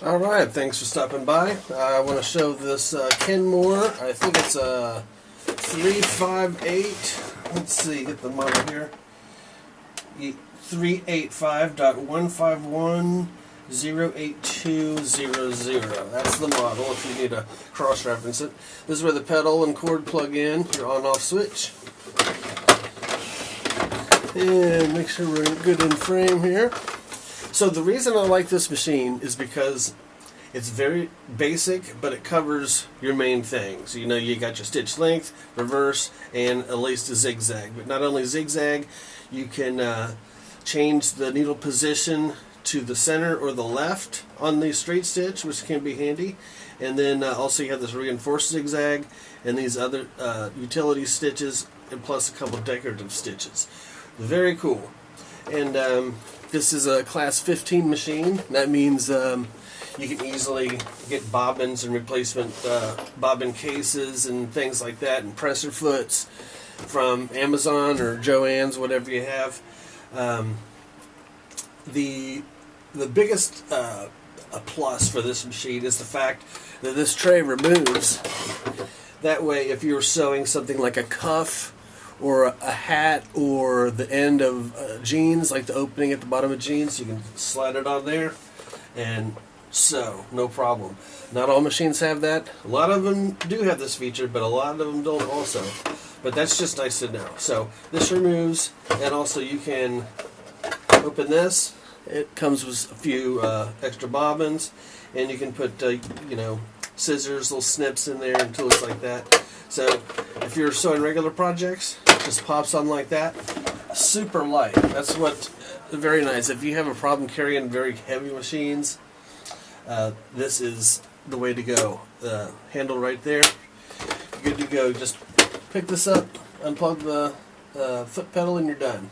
Alright, thanks for stopping by. I want to show this Kenmore. I think it's a 358. Let's see, get the model here. 385.151.08200. That's the model if you need to cross-reference it. This is where the pedal and cord plug in, your on-off switch. And make sure we're good in frame here. So the reason I like this machine is because it's very basic, but it covers your main things. You know, you got your stitch length, reverse, and at least a zigzag. But not only zigzag, you can change the needle position to the center or the left on the straight stitch, which can be handy. And then also you have this reinforced zigzag and these other utility stitches, and plus a couple decorative stitches. Very cool. And this is a class 15 machine. That means you can easily get bobbins and replacement bobbin cases and things like that, and presser foots from Amazon or Joann's, whatever you have. The biggest a plus for this machine is the fact that this tray removes. That way, if you're sewing something like a cuff or a hat or the end of jeans, like the opening at the bottom of jeans, you can slide it on there and sew, no problem. Not all machines have that. A lot of them do have this feature, but a lot of them don't also. But that's just nice to know. So this removes, and also you can open this. It comes with a few extra bobbins, and you can put you know, scissors, little snips in there, and tools like that. So if you're sewing regular projects, it just pops on like that. Super light. That's what very nice. If you have a problem carrying very heavy machines, this is the way to go. Handle right there. Good to go. Just pick this up, unplug the foot pedal, and you're done.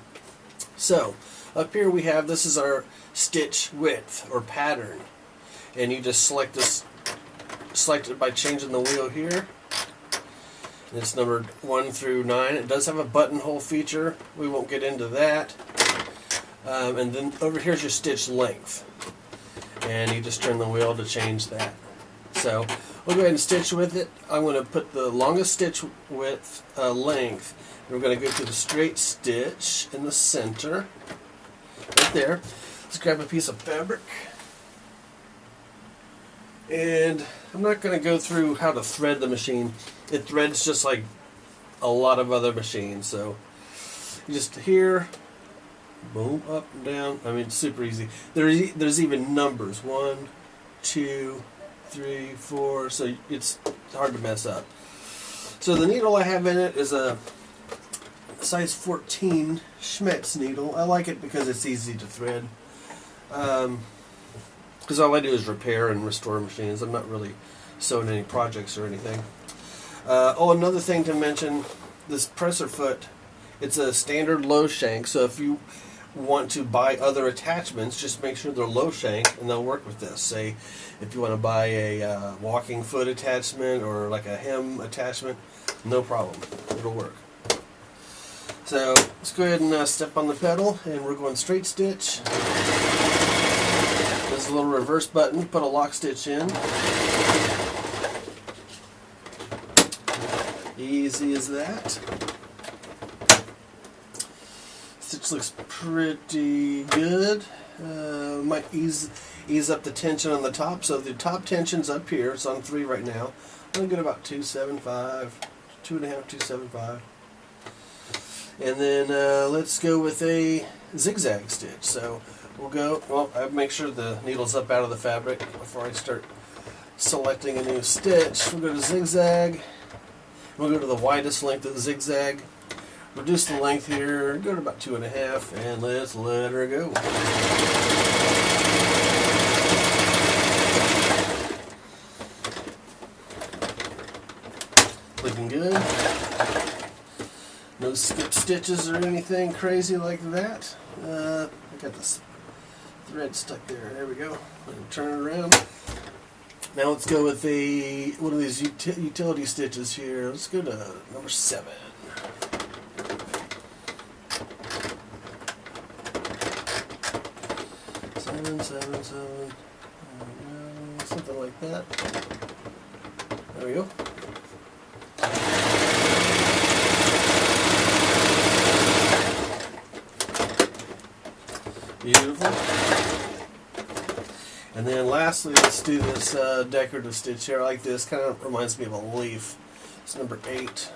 So up here we have, this is our stitch width or pattern, and you just select this. Select it by changing the wheel here. It's numbered 1 through 9. It does have a buttonhole feature. We won't get into that. And then over here's your stitch length. And you just turn the wheel to change that. So we'll go ahead and stitch with it. I'm going to put the longest stitch width length. We're going to go to the straight stitch in the center. Right there. Let's grab a piece of fabric. And I'm not going to go through how to thread the machine. It threads just like a lot of other machines. So you just here, boom, up and down. I mean, it's super easy. There's even numbers. 1, 2, 3, 4. So it's hard to mess up. So the needle I have in it is a size 14 Schmetz needle. I like it because it's easy to thread. Because all I do is repair and restore machines. I'm not really sewing any projects or anything. Another thing to mention, this presser foot, it's a standard low shank, so if you want to buy other attachments, just make sure they're low shank and they'll work with this. Say, if you want to buy a walking foot attachment or like a hem attachment, no problem. It'll work. So let's go ahead and step on the pedal, and we're going straight stitch. There's a little reverse button, put a lock stitch in. Easy as that. Stitch looks pretty good. Might ease up the tension on the top. So the top tension's up here. It's on 3 right now. I'm going to get about 275, 2.5, 275. And then let's go with a zigzag stitch. So we'll go, well, I make sure the needle's up out of the fabric before I start selecting a new stitch. We'll go to zigzag. We'll go to the widest length of the zigzag. Reduce the length here, go to about 2.5, and let's let her go. Looking good. No skip stitches or anything crazy like that. I got this thread stuck there. There we go. Turn it around. Now let's go with one of these utility stitches here. Let's go to number 7. Seven. something like that. There we go. Beautiful. And then lastly, let's do this decorative stitch here. I like this. Kind of reminds me of a leaf. It's number 8.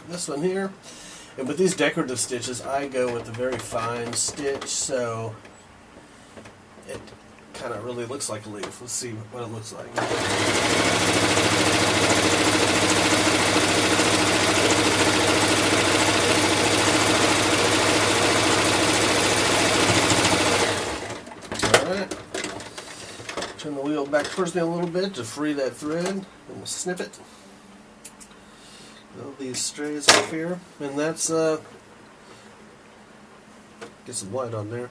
This one here. And with these decorative stitches, I go with a very fine stitch, so it kind of really looks like a leaf. Let's see what it looks like. Alright. Turn the wheel back towards me a little bit to free that thread, and we'll snip it. All these strays off here, and that's get some light on there.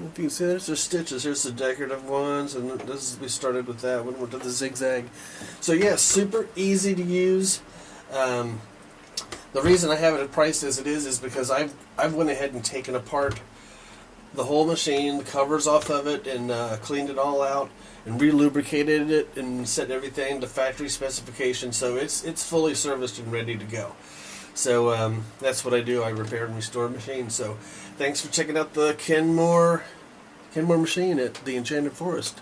If you can see, there's just stitches. Here's the decorative ones, and this is, we started with that one. We're to the zigzag. So yeah, super easy to use. The reason I have it priced as it is because I've went ahead and taken apart the whole machine, the covers off of it, and cleaned it all out and re-lubricated it and set everything to factory specification, so it's fully serviced and ready to go. So that's what I do. I repair and restore machines. So thanks for checking out the Kenmore machine at the Enchanted Forest.